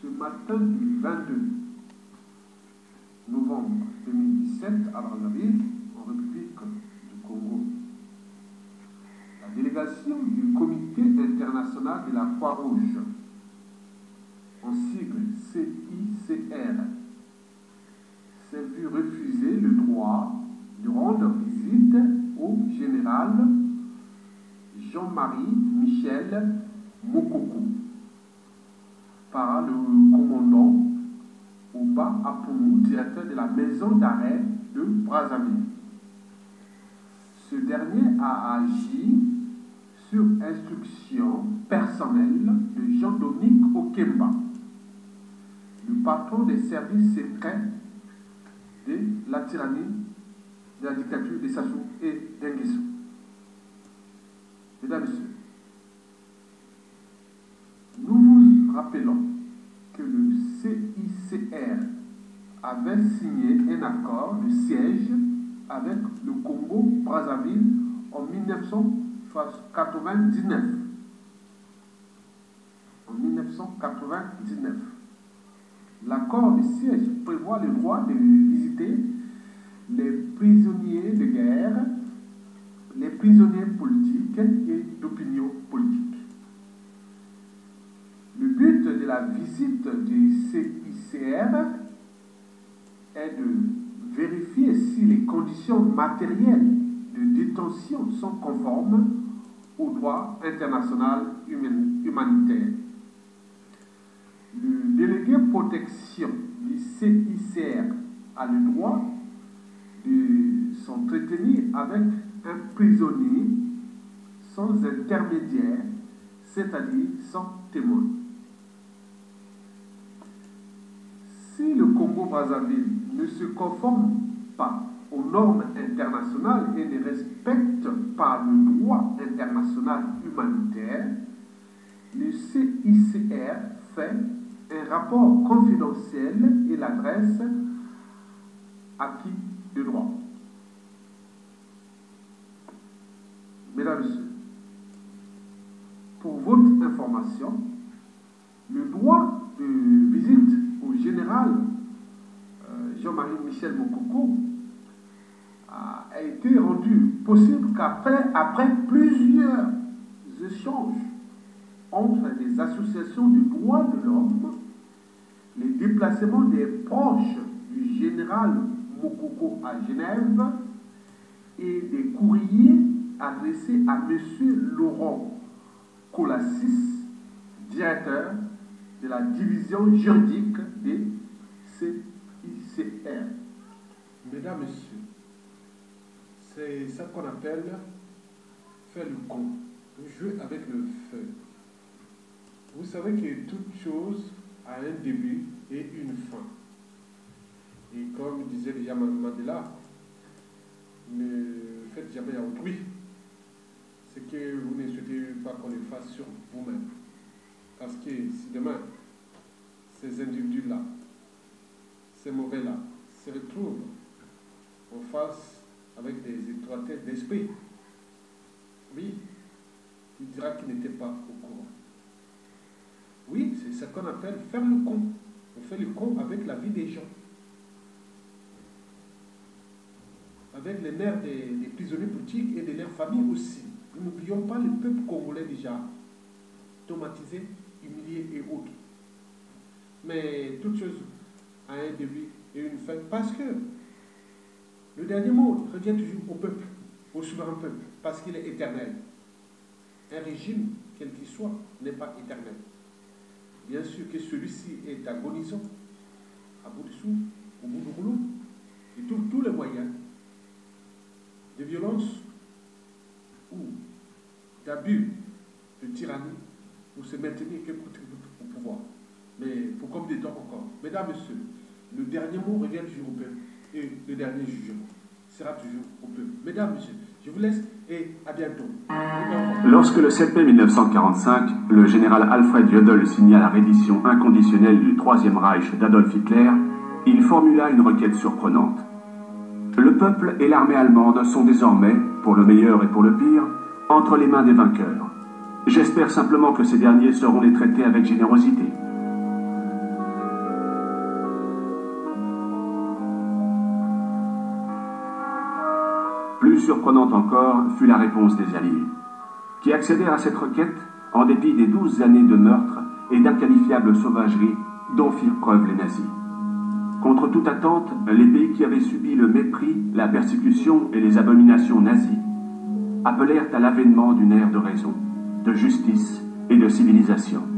Ce matin du 22 novembre 2017 à Brazzaville, en République du Congo, la délégation du Comité international de la Croix-Rouge, en sigle CICR, s'est vu refuser le droit de rendre visite au général Jean-Marie Michel Mokoko par le commandant Oba Apounou, directeur de la maison d'arrêt de Brazzaville. Ce dernier a agi sur instruction personnelle de Jean-Dominique Okemba, le patron des services secrets de la tyrannie, de la dictature de Sassou et d'Enguesso. Mesdames et messieurs, nous vous rappelons que le CICR avait signé un accord de siège avec le Congo-Brazzaville en 1999. En 1999. L'accord de siège prévoit le droit de visiter les prisonniers de guerre, les prisonniers politiques et d'opinion politique. Le but de la visite du CICR est de vérifier si les conditions matérielles de détention sont conformes au droit international humanitaire. Le délégué protection du CICR a le droit de s'entretenir avec un prisonnier sans intermédiaire, c'est-à-dire sans témoin. Si le Congo-Brazzaville ne se conforme pas aux normes internationales et ne respecte pas le droit international humanitaire, le CICR fait un rapport confidentiel et l'adresse à qui de droit. Mesdames et messieurs, pour votre information, le droit de visite au général Jean-Marie Michel Mokoko a été rendu possible après plusieurs échanges entre des associations de droits de l'homme, les déplacements des proches du général Mokoko à Genève et des courriers adressés à M. Laurent Colassis, directeur de la division juridique des CICR. Mesdames, Messieurs, c'est ça qu'on appelle faire le con, jouer avec le feu. Vous savez que toute chose a un début et une fin. Et comme disait déjà Mandela, ne faites jamais à autrui ce que vous ne souhaitez pas qu'on le fasse sur vous-même. Parce que si demain, ces individus-là, ces mauvais-là, se retrouvent en face avec des étroitesses d'esprit, oui, il dira qu'il n'était pas au courant. Oui, c'est ce qu'on appelle faire le con. On fait le con avec la vie des gens. Avec les nerfs des prisonniers politiques et de leurs familles aussi. Nous n'oublions pas le peuple congolais déjà traumatisé, humilié et autres. Mais toute chose a un début et une fin parce que le dernier mot revient toujours au peuple, au souverain peuple, parce qu'il est éternel. Un régime, quel qu'il soit, n'est pas éternel. Bien sûr que celui-ci est agonisant, à bout de souffle, au bout du rouleau, et trouve tous les moyens de violence ou d'abus, de tyrannie, pour se maintenir que au pouvoir. Mais pour combien de temps encore? Mesdames, Messieurs, le dernier mot revient toujours au peuple et le dernier jugement sera toujours au peuple. Mesdames, Messieurs, je vous laisse et à bientôt. Lorsque le 7 mai 1945, le général Alfred Jodl signa la reddition inconditionnelle du Troisième Reich d'Adolf Hitler, il formula une requête surprenante. Le peuple et l'armée allemande sont désormais, pour le meilleur et pour le pire, entre les mains des vainqueurs. J'espère simplement que ces derniers sauront les traiter avec générosité. Plus surprenante encore fut la réponse des Alliés, qui accédèrent à cette requête en dépit des 12 années de meurtre et d'inqualifiables sauvageries dont firent preuve les nazis. Contre toute attente, les pays qui avaient subi le mépris, la persécution et les abominations nazies appelèrent à l'avènement d'une ère de raison, de justice et de civilisation.